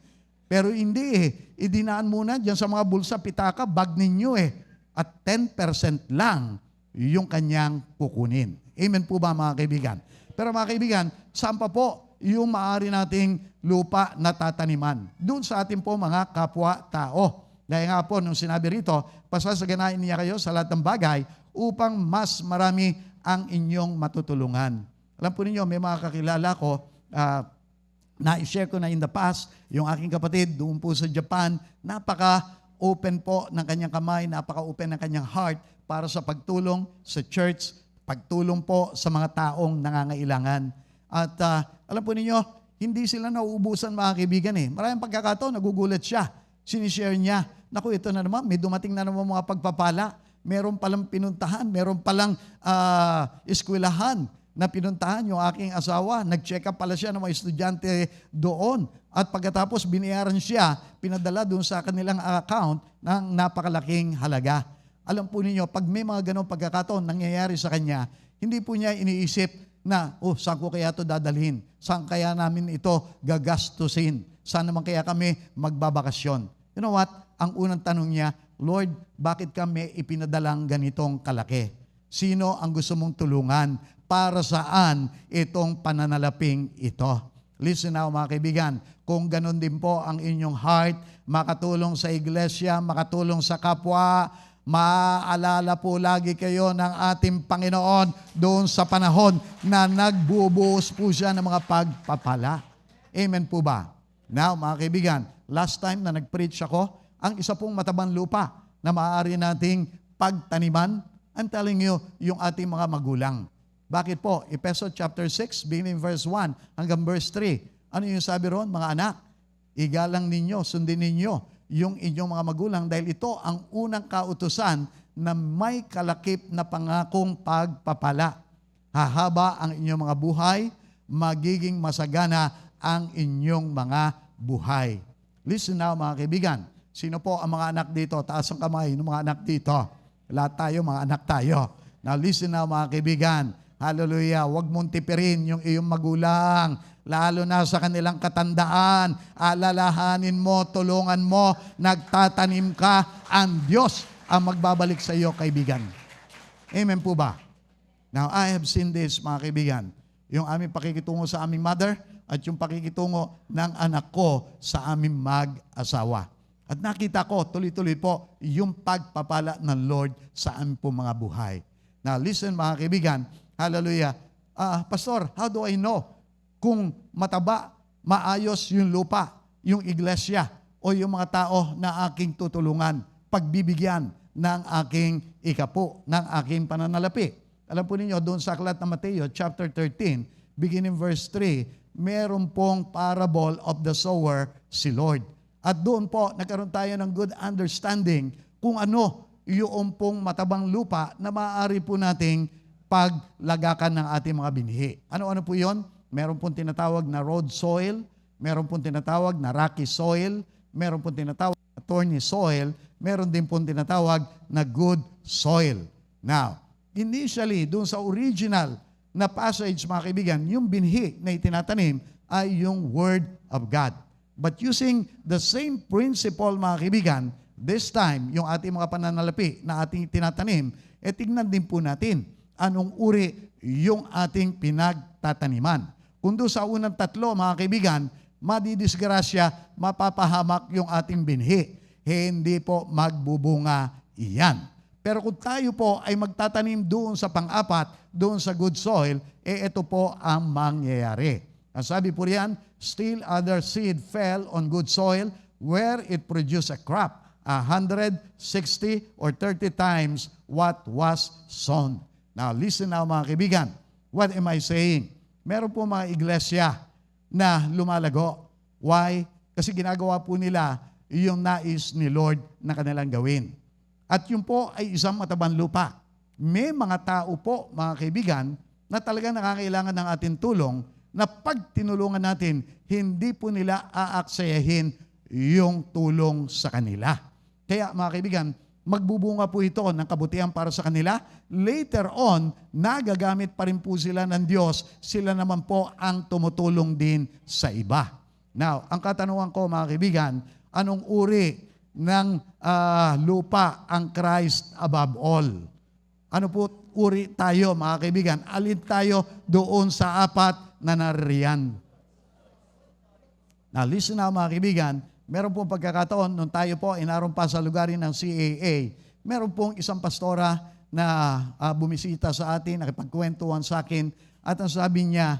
Pero hindi Idinaan muna dyan sa mga bulsa, pitaka, bag ninyo At 10% lang yung kanyang kukunin. Amen po ba mga kaibigan? Pero mga kaibigan, saan pa po yung maaari nating lupa na tataniman? Doon sa ating po mga kapwa-tao. Dahil nga po, nung sinabi rito, pasasaganain niya kayo sa lahat ng bagay upang mas marami ang inyong matutulungan. Alam po ninyo, may mga kakilala ko, na-share ko na in the past, yung aking kapatid doon po sa Japan, napaka-open po ng kanyang kamay, napaka-open ng kanyang heart para sa pagtulong sa church, pagtulong po sa mga taong nangangailangan. At alam po ninyo, hindi sila nauubusan mga kaibigan Maraming pagkakataon, nagugulat siya. Sinishare niya, naku, ito na naman, may dumating na naman mga pagpapala, meron palang pinuntahan, meron palang eskwelahan na pinuntahan yung aking asawa. Nag-check up pala siya ng mga estudyante doon. At pagkatapos binayaran siya, pinadala doon sa kanilang account ng napakalaking halaga. Alam po ninyo, pag may mga ganong pagkakataon nangyayari sa kanya, hindi po niya iniisip na, saan ko kaya ito dadalhin? Saan kaya namin ito gagastusin? Saan naman kaya kami magbabakasyon? You know what? Ang unang tanong niya, Lord, bakit kami ipinadalang ganitong kalaki? Sino ang gusto mong tulungan? Para saan itong pananalaping ito? Listen now mga kaibigan, kung ganun din po ang inyong heart, makatulong sa iglesia, makatulong sa kapwa, maaalala po lagi kayo ng ating Panginoon doon sa panahon na nagbubuhos po siya ng mga pagpapala. Amen po ba? Now mga kaibigan, last time na nag-preach ako, ang isa pong matabang lupa na maaari nating pagtaniman, I'm telling you, yung ating mga magulang. Bakit po? Ephesians chapter 6, beginning verse 1 hanggang verse 3. Ano yung sabi ron? Mga anak, igalang ninyo, sundin ninyo yung inyong mga magulang dahil ito ang unang kautusan na may kalakip na pangakong pagpapala. Hahaba ang inyong mga buhay, magiging masagana ang inyong mga buhay. Listen now mga kaibigan. Sino po ang mga anak dito? Taas ang kamay ng mga anak dito. Lahat tayo, mga anak tayo. Now listen now mga kaibigan. Hallelujah. Huwag mong tipirin yung iyong magulang. Lalo na sa kanilang katandaan. Alalahanin mo, tulungan mo, nagtatanim ka. Ang Diyos ang magbabalik sa iyo, kaibigan. Amen po ba? Now, I have seen this, mga kaibigan. Yung aming pakikitungo sa aming mother at yung pakikitungo ng anak ko sa aming mag-asawa. At nakita ko, tuloy-tuloy po, yung pagpapala ng Lord sa aming po mga buhay. Now, listen mga kaibigan. Hallelujah. Pastor, how do I know kung mataba, maayos yung lupa, yung iglesia, o yung mga tao na aking tutulungan, pagbibigyan ng aking ikapo, ng aking pananalapi? Alam po ninyo, doon sa aklat ng Mateo, chapter 13, beginning verse 3, meron pong parable of the sower si Lord. At doon po, nagkaroon tayo ng good understanding kung ano yung pong matabang lupa na maaari po nating paglagakan ng ating mga binhi. Ano-ano po yon? Meron pong tinatawag na road soil, meron pong tinatawag na rocky soil, meron pong tinatawag na thorny soil, meron din pong tinatawag na good soil. Now, initially, doon sa original na passage, mga kaibigan, yung binhi na itinatanim ay yung Word of God. But using the same principle, mga kaibigan, this time, yung ating mga pananalapi na ating tinatanim, tingnan din po natin anong uri yung ating pinagtataniman. Kung doon sa unang tatlo, mga kaibigan, madidisgrasya, mapapahamak yung ating binhi. Hindi po magbubunga iyan. Pero kung tayo po ay magtatanim doon sa pang-apat, doon sa good soil, ito po ang mangyayari. Ang sabi po riyan, still other seed fell on good soil where it produced a crop 160 or 30 times what was sown. Now, listen now mga kaibigan. What am I saying? Meron po mga iglesia na lumalago. Why? Kasi ginagawa po nila yung nais ni Lord na kanilang gawin. At yun po ay isang matabang lupa. May mga tao po, mga kaibigan, na talagang nakakailangan ng ating tulong na pag tinulungan natin, hindi po nila aaksayahin yung tulong sa kanila. Kaya mga kaibigan, magbubunga po ito ng kabutihan para sa kanila. Later on, nagagamit pa rin po sila ng Diyos. Sila naman po ang tumutulong din sa iba. Now, ang katanungan ko mga kaibigan, anong uri ng lupa ang Christ above all? Ano po uri tayo mga kaibigan? Alin tayo doon sa apat na naririyan? Now, listen na mga kaibigan. Meron pong pagkakataon, nung tayo po inaroon pa sa lugarin ng CAA, meron pong isang pastora na bumisita sa atin, nakipagkwentuhan sa akin, at ang sabi niya,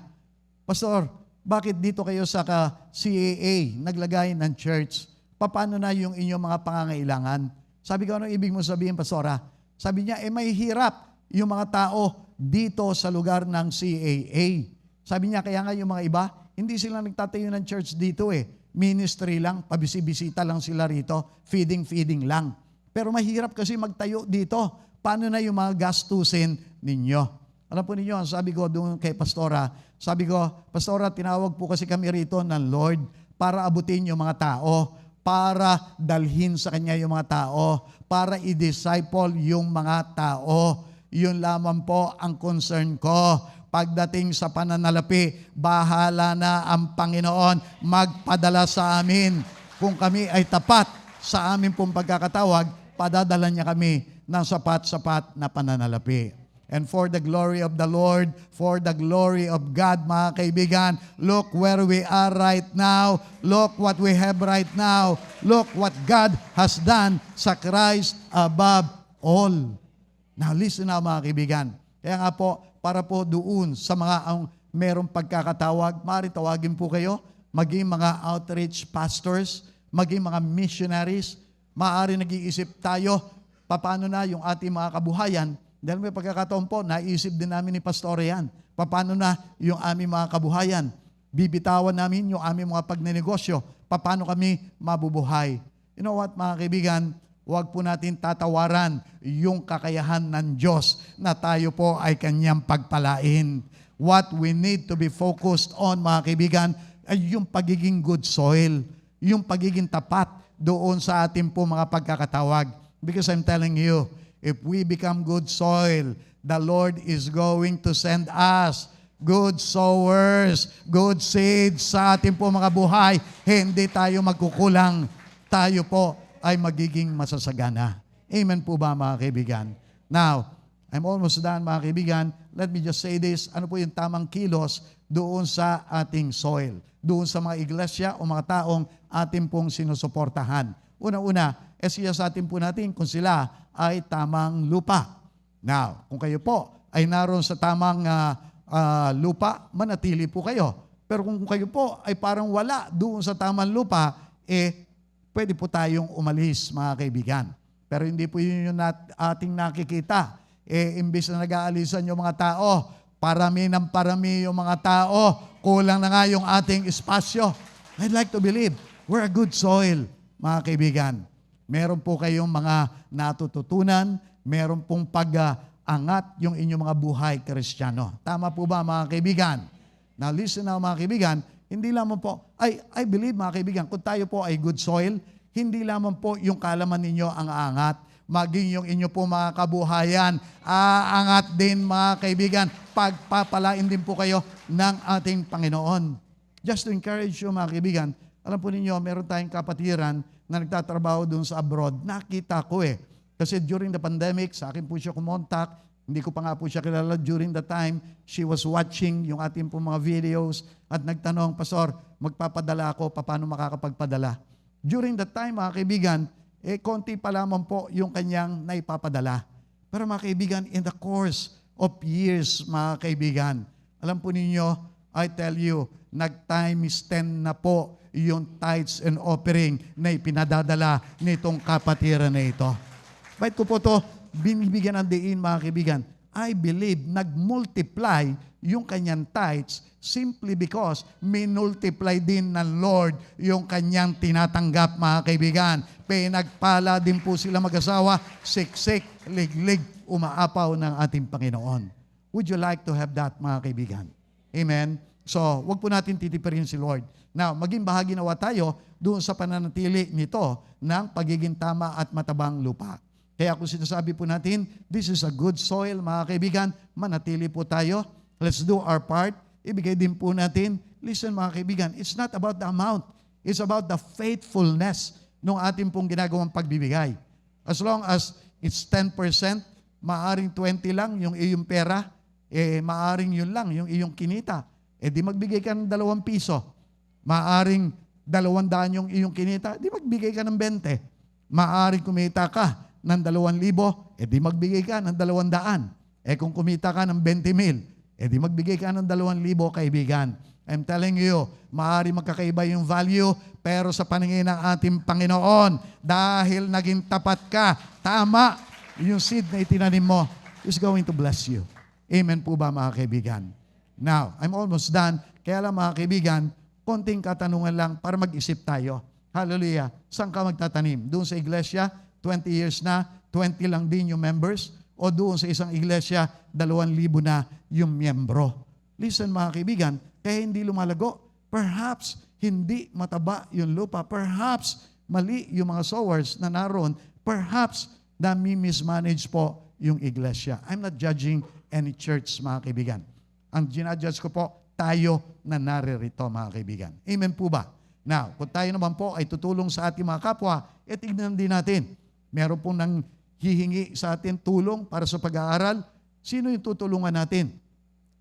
Pastor, bakit dito kayo sa CAA naglagay ng church? Paano na yung inyong mga pangangailangan? Sabi ko, ano ibig mo sabihin, Pastora? Sabi niya, may hirap yung mga tao dito sa lugar ng CAA. Sabi niya, kaya nga yung mga iba, hindi sila nagtatayo ng church dito Ministry lang, pabisibisita lang sila rito, feeding lang. Pero mahirap kasi magtayo dito Paano na yung mga gastusin ninyo? Alam po ninyo, sabi ko doon kay Pastora, sabi ko, Pastora, tinawag po kasi kami rito ng Lord para abutin yung mga tao, para dalhin sa Kanya yung mga tao, para i-disciple yung mga tao. Yun lamang po ang concern ko. Pagdating sa pananalapi, bahala na ang Panginoon magpadala sa amin. Kung kami ay tapat sa amin pong pagkakatawag, padadala niya kami ng sapat-sapat na pananalapi. And for the glory of the Lord, for the glory of God, mga kaibigan, look where we are right now. Look what we have right now. Look what God has done sa Christ above all. Now listen na mga kaibigan. Kaya nga po, para po doon sa mga ang merong pagkakatawag, maaari tawagin po kayo, maging mga outreach pastors, maging mga missionaries, maaari nag-iisip tayo, paano na yung ating mga kabuhayan. Dahil may pagkakataon po, naisip din namin ni Pastor yan. Paano na yung aming mga kabuhayan? Bibitawan namin yung aming mga pagnenegosyo. Paano kami mabubuhay? You know what, mga kaibigan? Huwag po natin tatawaran yung kakayahan ng Diyos na tayo po ay Kanyang pagpalain. What we need to be focused on, mga kaibigan, ay yung pagiging good soil. Yung pagiging tapat doon sa ating po mga pagkakatawag. Because I'm telling you, if we become good soil, the Lord is going to send us good sowers, good seeds sa ating po mga buhay. Hindi tayo magkukulang. Tayo po ay magiging masasagana. Amen po ba, mga kaibigan? Now, I'm almost done, mga kaibigan. Let me just say this. Ano po yung tamang kilos doon sa ating soil? Doon sa mga iglesia o mga taong ating pong sinusuportahan. Una-una, siya sa atin po natin kung sila ay tamang lupa. Now, kung kayo po ay naroon sa tamang lupa, manatili po kayo. Pero kung kayo po ay parang wala doon sa tamang lupa, pwede po tayong umalis, mga kaibigan. Pero hindi po yun yung ating nakikita. Imbis na nag-aalisan yung mga tao, parami ng parami yung mga tao, kulang na nga yung ating espasyo. I'd like to believe we're a good soil, mga kaibigan. Meron po kayong mga natututunan, meron pong pag-angat yung inyong mga buhay Kristiyano. Tama po ba, mga kaibigan? Now listen now, mga kaibigan, hindi lamang po, I believe, mga kaibigan, kung tayo po ay good soil, hindi lamang po yung kalaman ninyo ang aangat, maging yung inyo po mga kabuhayan, aangat din, mga kaibigan, pagpapalain din po kayo ng ating Panginoon. Just to encourage you, mga kaibigan, alam po ninyo, meron tayong kapatiran na nagtatrabaho doon sa abroad. Nakita ko Kasi during the pandemic, sa akin po siya kumontak. Hindi ko pa nga po siya kilala during the time. She was watching yung ating po mga videos at nagtanong, Pastor, magpapadala ako, paano makakapagpadala? During that time, mga kaibigan, konti pa lamang po yung kanyang naipapadala. Pero mga kaibigan, in the course of years, mga kaibigan, alam po ninyo, I tell you, nag-times 10 na po yung tithes and offering na ipinadadala nitong kapatiran na ito. Bakit ko po ito binibigyan ng diin, mga kaibigan? I believe nag-multiply yung kanyang tithes simply because minultiply din ng Lord yung kanyang tinatanggap, mga kaibigan. Pinagpala din po sila mag-asawa, siksik, liglig, umaapaw ng ating Panginoon. Would you like to have that, mga kaibigan? Amen? So, wag po natin titipirin si Lord. Now, maging bahagi nawa tayo doon sa pananatili nito ng pagiging tama at matabang lupa. Kaya kung sinasabi po natin, this is a good soil, mga kaibigan, manatili po tayo. Let's do our part. Ibigay din po natin. Listen, mga kaibigan, it's not about the amount. It's about the faithfulness ng ating pong ginagawang pagbibigay. As long as it's 10%, maaring 20 lang yung iyong pera, maaring yun lang yung iyong kinita. Di magbigay ka ng 2 piso. Maaring 200 yung iyong kinita, di magbigay ka ng 20. Maaring kumita ka ng 2,000, di magbigay ka ng 200. Kung kumita ka ng 20,000, di magbigay ka ng 2,000, kaibigan. I'm telling you, maaari magkakaiba yung value, pero sa paningin ng ating Panginoon, dahil naging tapat ka, tama, yung seed na itinanim mo is going to bless you. Amen po ba, mga kaibigan? Now, I'm almost done. Kaya lang, mga kaibigan, konting katanungan lang para mag-isip tayo. Hallelujah. Saan ka magtatanim? Doon sa iglesia, 20 years na, 20 lang din yung members? o doon sa isang iglesia, 2,000 na yung miyembro. Listen mga kaibigan, kaya hindi lumalago. Perhaps hindi mataba yung lupa. Perhaps mali yung mga sowers na naroon. Perhaps mismanage po yung iglesia. I'm not judging any church mga kaibigan. Ang ginajudge ko po, tayo na naririto mga kaibigan. Amen po ba? Now, kung tayo naman po ay tutulong sa ating mga kapwa, tignan din natin. Meron po nang hihingi sa atin tulong para sa pag-aaral. Sino yung tutulungan natin?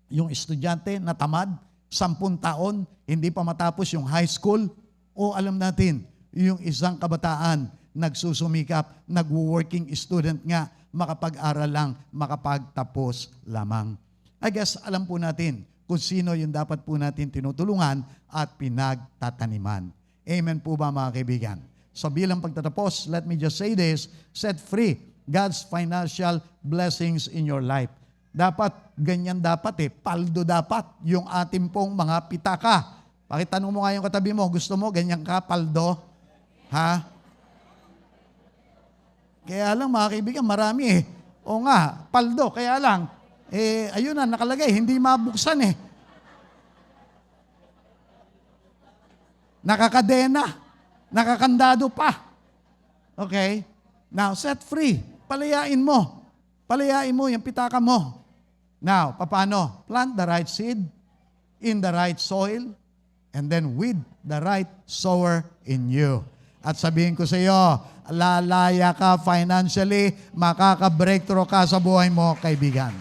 Yung estudyante na tamad, 10 taon, hindi pa matapos yung high school? O alam natin, yung isang kabataan, nagsusumikap, nag-working student nga, makapag-aral lang, makapagtapos lamang. I guess alam po natin kung sino yung dapat po natin tinutulungan at pinagtataniman. Amen po ba mga kaibigan? So bilang pagtatapos, let me just say this, set free God's financial blessings in your life. Dapat, ganyan dapat paldo dapat yung ating pong mga pitaka. Pakitanong mo nga yung katabi mo, gusto mo ganyan ka, paldo? Ha? Kaya lang mga kaibigan, marami O nga, paldo, kaya lang, ayun na, nakalagay, hindi mabuksan Nakakadena, nakakandado pa. Okay? Now, set free. Palayain mo. Palayain mo yung pitaka mo. Now, paano? Plant the right seed in the right soil and then with the right sower in you. At sabihin ko sa iyo, lalaya ka financially, makaka-breakthrough ka sa buhay mo, kaibigan.